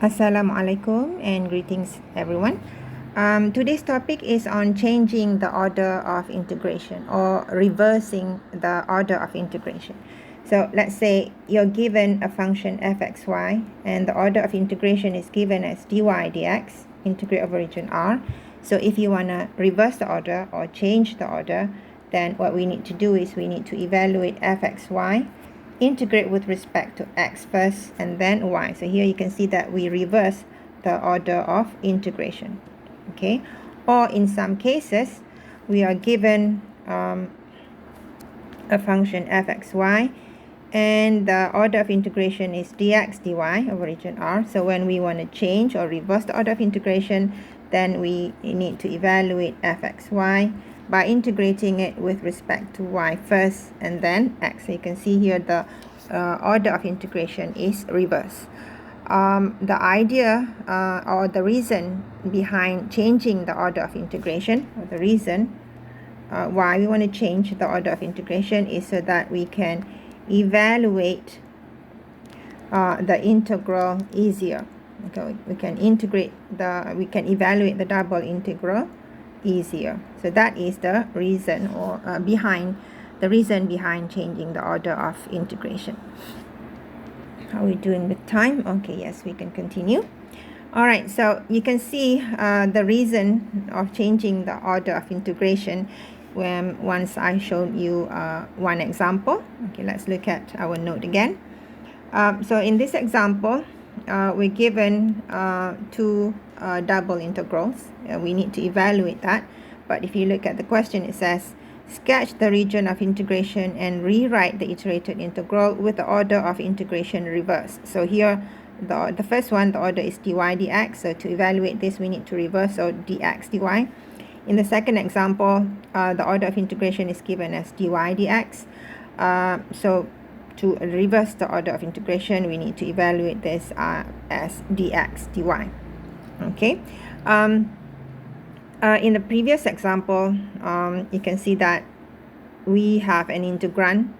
Assalamualaikum and greetings everyone. Today's topic is on changing the order of integration or reversing the order of integration. So let's say you're given a function fxy and the order of integration is given as dy dx, integrate over region R. So if you want to reverse the order or change the order, then what we need to do is we need to evaluate fxy, integrate with respect to x first and then y. So here you can see that we reverse the order of integration. Okay, or in some cases we are given a function fxy and the order of integration is dx dy over region R. So when we want to change or reverse the order of integration, then we need to evaluate fxy by integrating it with respect to y first and then x. So you can see here the order of integration is reversed. The idea or the reason behind changing the order of integration, or the reason why we want to change the order of integration, is so that we can evaluate the integral easier. Okay, we can evaluate the double integral easier. So that is the reason or behind changing the order of integration. How are we doing with time? Okay, yes, we can continue. All right, so you can see the reason of changing the order of integration once I showed you one example. Okay, let's look at our note again. So in this example, we're given two double integrals. We need to evaluate that. But if you look at the question, it says, sketch the region of integration and rewrite the iterated integral with the order of integration reversed. So here, the first one, the order is dy dx. So to evaluate this, we need to reverse, so dx dy. In the second example, the order of integration is given as dy dx. So to reverse the order of integration, we need to evaluate this as dx dy. Okay. In the previous example, you can see that we have an integrand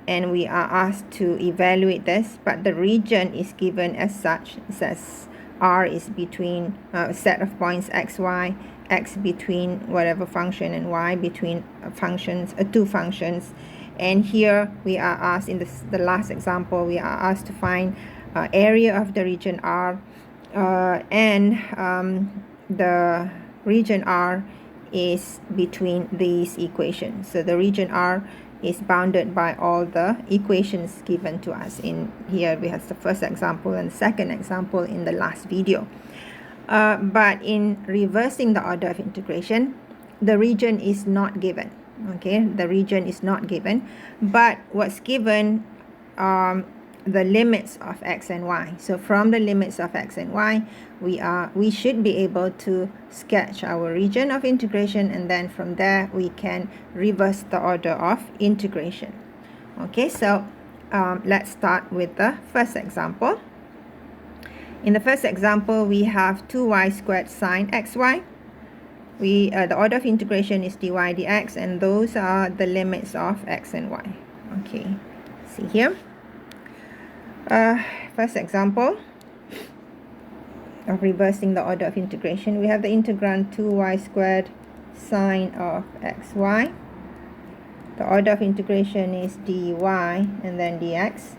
and we are asked to evaluate this, but the region is given as such. It says R is between a set of points x, y, x between whatever function and y between two functions. And here we are asked, in the last example, we are asked to find area of the region R, and the region R is between these equations. So the region R is bounded by all the equations given to us. In here we have the first example and second example in the last video. But in reversing the order of integration, the region is not given. Okay, the region is not given, but what's given the limits of x and y. So from the limits of x and y, we should be able to sketch our region of integration, and then from there we can reverse the order of integration. Okay, so let's start with the first example. In the first example, we have 2y squared sine xy. The order of integration is dy dx, and those are the limits of x and y. Okay, see here. First example of reversing the order of integration, we have the integrand 2y squared sine of xy. The order of integration is dy and then dx.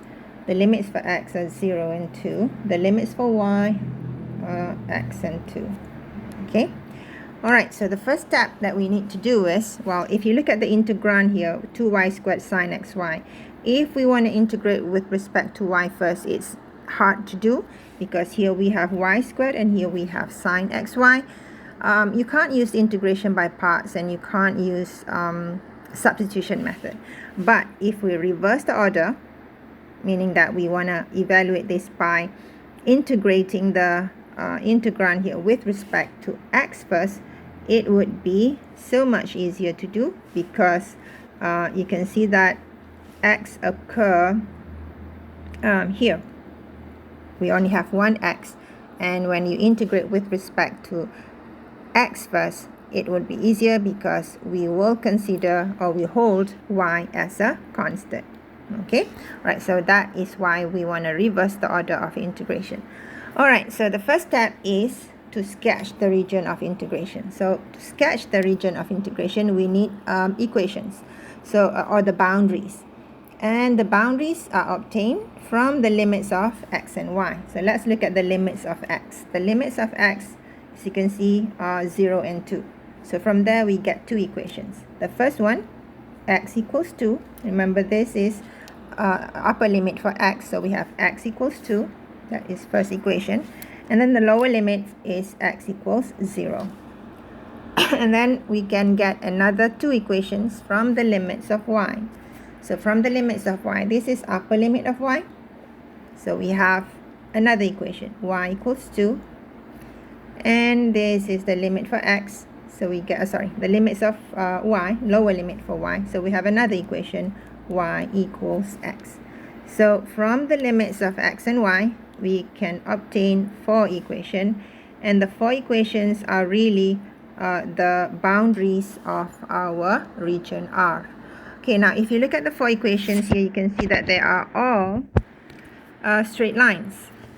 The limits for x are 0 and 2. The limits for y are x and 2. Okay. Alright, so the first step that we need to do is, well, if you look at the integrand here, 2y squared sine xy, if we want to integrate with respect to y first, it's hard to do because here we have y squared and here we have sine xy. You can't use integration by parts and you can't use substitution method. But if we reverse the order, meaning that we want to evaluate this by integrating the integrand here with respect to x first, it would be so much easier to do because you can see that x occur here. We only have one x, and when you integrate with respect to x first, it would be easier because we will consider, or we hold, y as a constant. Okay, right, so that is why we want to reverse the order of integration. Alright, so the first step is to sketch the region of integration. So to sketch the region of integration, we need equations, or the boundaries. And the boundaries are obtained from the limits of x and y. So let's look at the limits of x. The limits of x, as you can see, are 0 and 2. So from there, we get two equations. The first one, x equals 2. Remember, this is upper limit for x. So we have x equals 2. That is first equation. And then the lower limit is x equals 0. And then we can get another two equations from the limits of y. So from the limits of y, this is upper limit of y. So we have another equation, y equals 2. And this is the limit for x. So we get, the limits of y, lower limit for y. So we have another equation, y equals x. So from the limits of x and y, we can obtain four equations. And the four equations are really the boundaries of our region R. Okay, now if you look at the four equations here, you can see that they are all straight lines.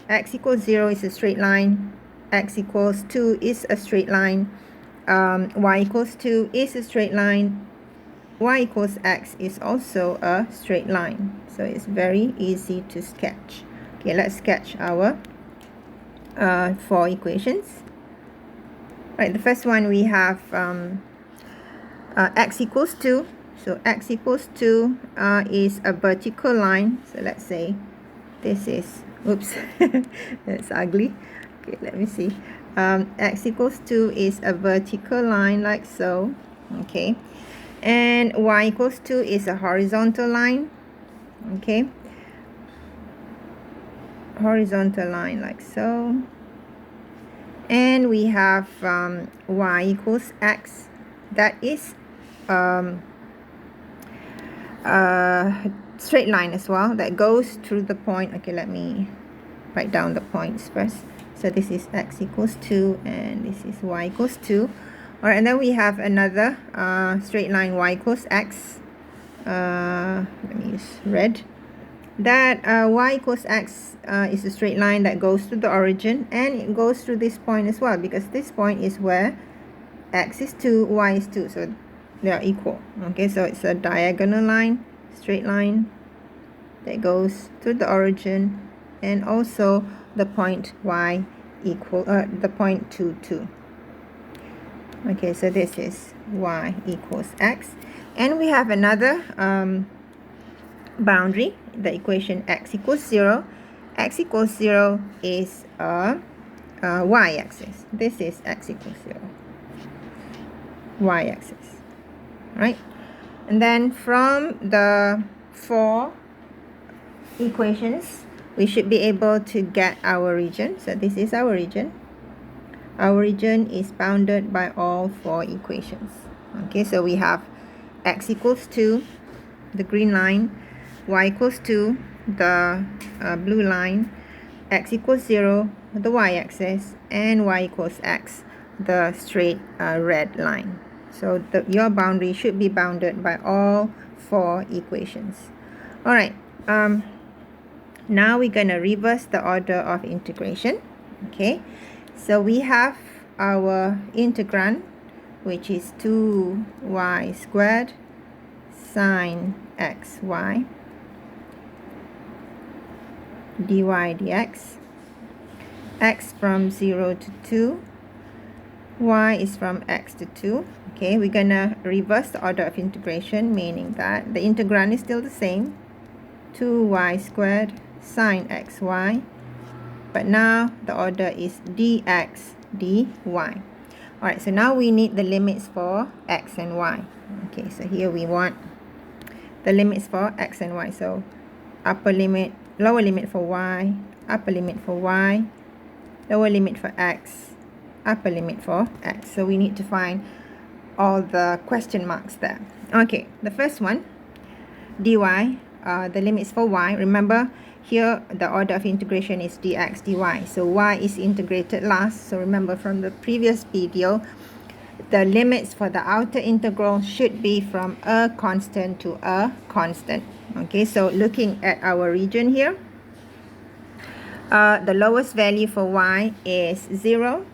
X equals 0 is a straight line. X equals 2 is a straight line. Y equals 2 is a straight line. Y equals x is also a straight line. So it's very easy to sketch. Okay, let's sketch our four equations. Right, the first one we have x equals 2. So x equals 2 is a vertical line. So let's say this is, oops, that's ugly. Okay, let me see. X equals 2 is a vertical line like so. Okay. And y equals 2 is a horizontal line. Okay. Horizontal line like so. And we have y equals x. That is straight line as well that goes through the point. Okay, let me write down the points first. So this is x equals 2 and this is y equals 2. All right, and then we have another straight line, y equals x. Let me use red. That y equals x is a straight line that goes to the origin, and it goes through this point as well, because this point is where x is 2, y is 2, so they are equal. Okay, so it's a diagonal line, straight line that goes to the origin, and also the point y equal the point 2, 2. Okay, so this is y equals x, and we have another boundary, the equation x equals 0. X equals 0 is a y-axis. This is x equals 0, y-axis, right? And then from the four equations, we should be able to get our region. So this is our region. Our region is bounded by all four equations. Okay, so we have x equals 2, the green line, y equals 2, the blue line, x equals 0, the y-axis, and y equals x, the straight red line. So your boundary should be bounded by all four equations. All right, now we're going to reverse the order of integration. Okay, so we have our integrand, which is 2y squared sine xy dy dx. X from 0 to 2, y is from x to 2. Okay, we're gonna reverse the order of integration, meaning that the integrand is still the same, 2y squared sine xy, but now the order is dx dy. Alright, so now we need the limits for x and y. Okay, so here we want the limits for x and y. So upper limit, lower limit for y, upper limit for y, lower limit for x, upper limit for x. So we need to find all the question marks there. Okay, the first one, dy, the limits for y. Remember, here the order of integration is dx dy. So y is integrated last. So remember from the previous video, the limits for the outer integral should be from a constant to a constant. Okay, so looking at our region here, The lowest value for y is 0,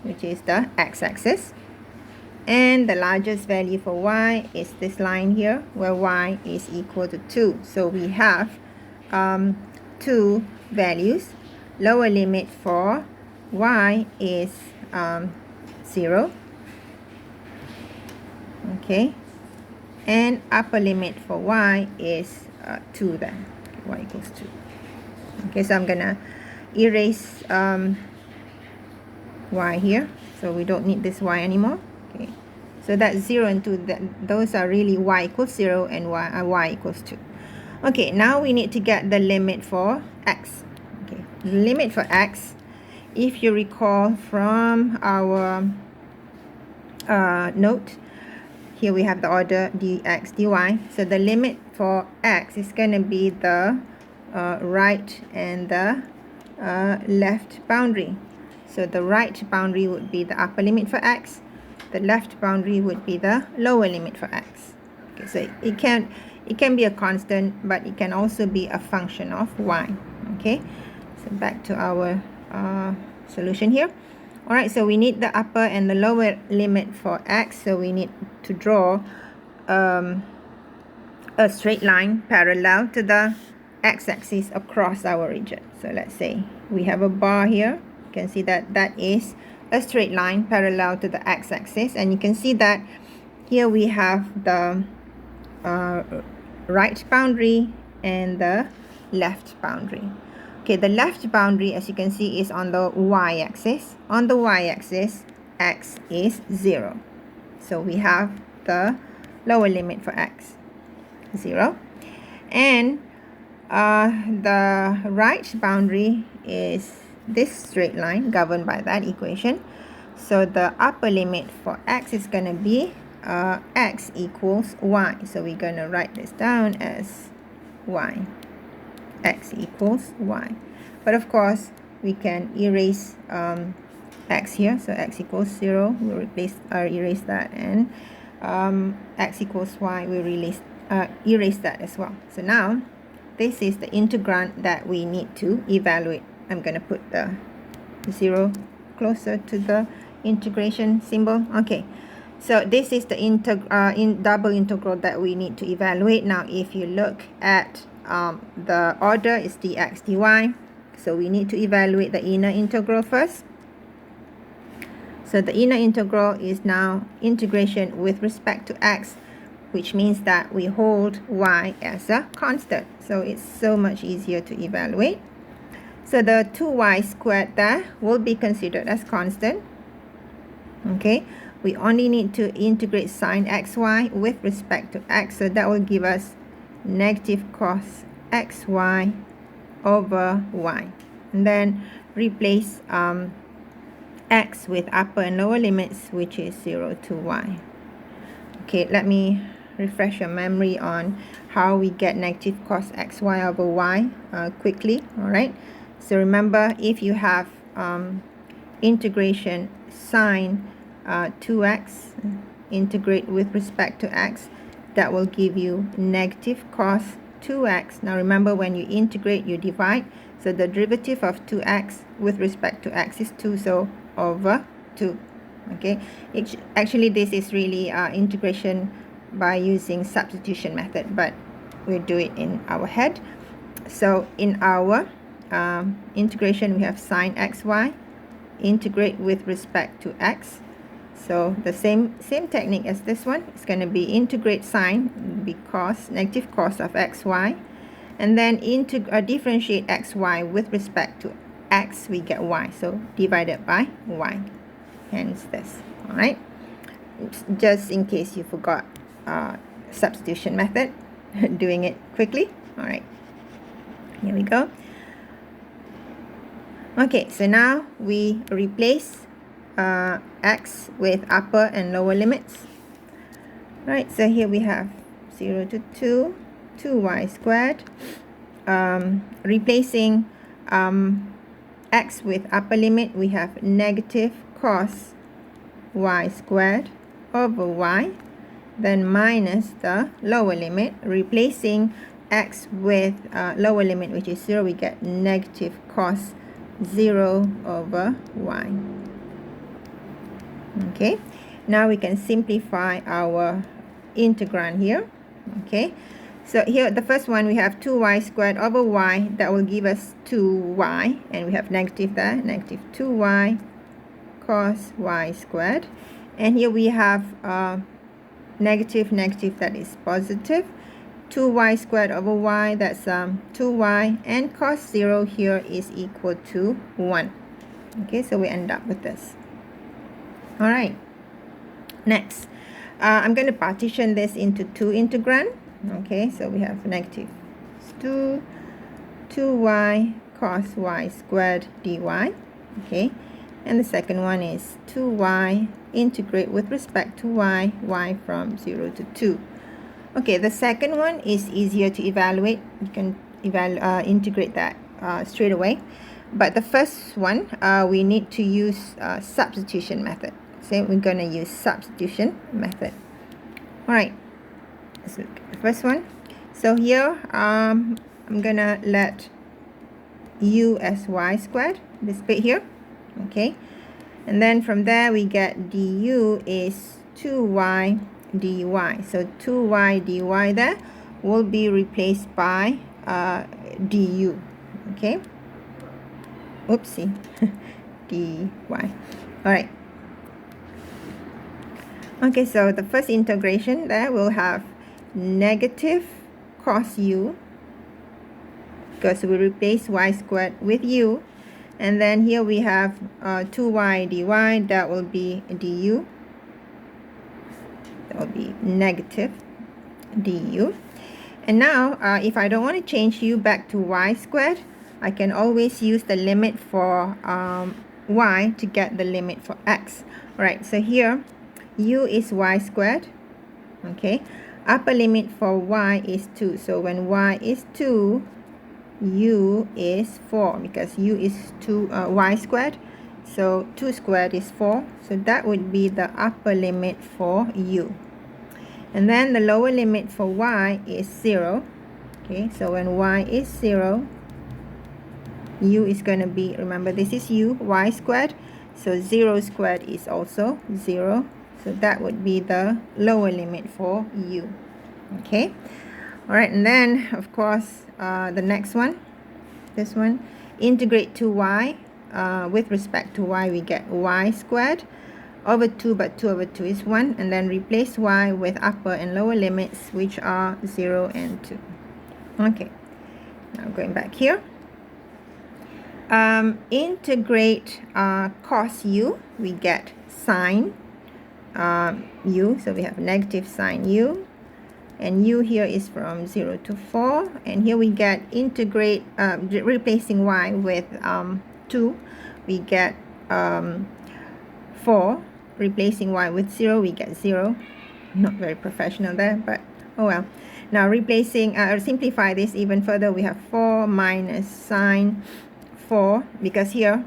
which is the x-axis. And the largest value for y is this line here, where y is equal to 2. So we have two values. Lower limit for y is 0. Okay. And upper limit for y is 2 then. Y equals 2. Okay, so I'm going to erase y here. So we don't need this y anymore. Okay, so that's 0 and 2. Those are really y equals 0 and y equals 2. Okay, now we need to get the limit for x. Okay, the limit for x, if you recall from our note, here we have the order dx dy. So the limit for x is going to be the right and the left boundary. So the right boundary would be the upper limit for x. The left boundary would be the lower limit for x. Okay, so it can be a constant, but it can also be a function of y. Okay, so back to our solution here. All right, so we need the upper and the lower limit for x. So we need to draw a straight line parallel to the x-axis across our region. So let's say we have a bar here. You can see that that is a straight line parallel to the x-axis, and you can see that here we have the right boundary and the left boundary. Okay, the left boundary, as you can see, is on the y-axis. On the y-axis, x is 0. So we have the lower limit for x, 0. And the right boundary is this straight line governed by that equation. So the upper limit for x is going to be x equals y. So we're going to write this down as y. X equals y. But of course, we can erase x here. So x equals 0. We'll erase that. And x equals y. We'll erase that as well. So now, this is the integrand that we need to evaluate. I'm going to put the 0 closer to the integration symbol. Okay, so this is the double integral that we need to evaluate. Now, if you look at the order is dx dy, so we need to evaluate the inner integral first. So the inner integral is now integration with respect to x, which means that we hold y as a constant. So it's so much easier to evaluate. So the 2y squared there will be considered as constant. Okay, we only need to integrate sine xy with respect to x. So that will give us negative cos xy over y. And then replace x with upper and lower limits, which is 0 to y. Okay, let me refresh your memory on how we get negative cos xy over y quickly. All right, so remember, if you have integration sine 2x, integrate with respect to x, that will give you negative cos 2x. Now remember, when you integrate, you divide. So the derivative of 2x with respect to x is 2, so over 2. Okay, actually this is really integration by using substitution method, but we'll do it in our head. So in our integration, we have sine xy, integrate with respect to x. So the same technique as this one. It's going to be integrate sine, because negative cos of xy, and then differentiate xy with respect to x, we get y. So divided by y, hence this. All right, just in case you forgot substitution method, doing it quickly. All right, here we go. Okay, so now we replace x with upper and lower limits. Right, so here we have 0 to 2, 2y squared. Replacing x with upper limit, we have negative cos y squared over y, then minus the lower limit. Replacing x with lower limit, which is 0, we get negative cos 0 over y. Okay, now we can simplify our integrand here. Okay, so here the first one we have 2y squared over y, that will give us 2y, and we have negative there, negative 2y cos y squared, and here we have negative, that is positive, 2y squared over y, that's 2y, and cos 0 here is equal to 1. Okay, so we end up with this. All right, next I'm going to partition this into two integrand. Okay, so we have negative 2y cos y squared dy. Okay, and the second one is 2y integrate with respect to y from 0 to 2. Okay, the second one is easier to evaluate. You can integrate that straight away. But the first one, we need to use substitution method. So we're going to use substitution method. All right, let's look at the first one. So here, I'm going to let u as y squared, this bit here. Okay, and then from there we get du is 2y dy. So 2y dy there will be replaced by du. Okay, oopsie, dy. All right. Okay, so the first integration there will have negative cos u, because we replace y squared with u, and then here we have 2y dy, that will be du, that will be negative du. And now if I don't want to change u back to y squared, I can always use the limit for y to get the limit for x. All right, so here u is y squared. Okay, upper limit for y is 2. So when y is 2, u is 4, because u is 2 y squared. So 2 squared is 4. So that would be the upper limit for u. And then the lower limit for y is 0. Okay, so when y is 0, u is going to be, remember this is u, y squared. So 0 squared is also 0. So that would be the lower limit for u. Okay, all right, and then of course the next one, this one, integrate to y. With respect to y, we get y squared over 2, but 2 over 2 is 1, and then replace y with upper and lower limits, which are 0 and 2. Okay, now going back here, integrate cos u, we get sine u, so we have negative sine u, and u here is from 0 to 4, and here we get integrate, replacing y with 2, we get 4, replacing y with 0, we get 0. Not very professional there, but oh well. Now replacing, simplify this even further, we have 4 minus sine 4, because here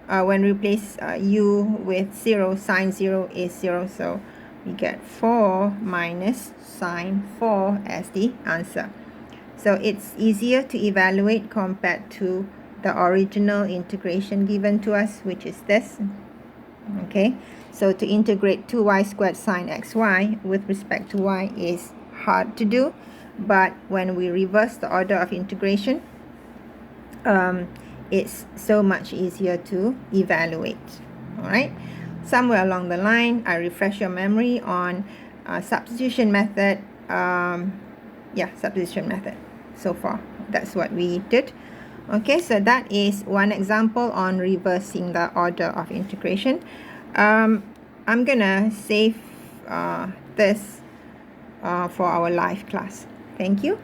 when we replace u with 0, sine 0 is 0, so we get 4 minus sine 4 as the answer. So it's easier to evaluate compared to the original integration given to us, which is this. Okay, so to integrate 2y squared sine xy with respect to y is hard to do, but when we reverse the order of integration, it's so much easier to evaluate. All right, somewhere along the line, I refresh your memory on substitution method. Substitution method. So far, that's what we did. Okay, so that is one example on reversing the order of integration. I'm gonna save this for our live class. Thank you.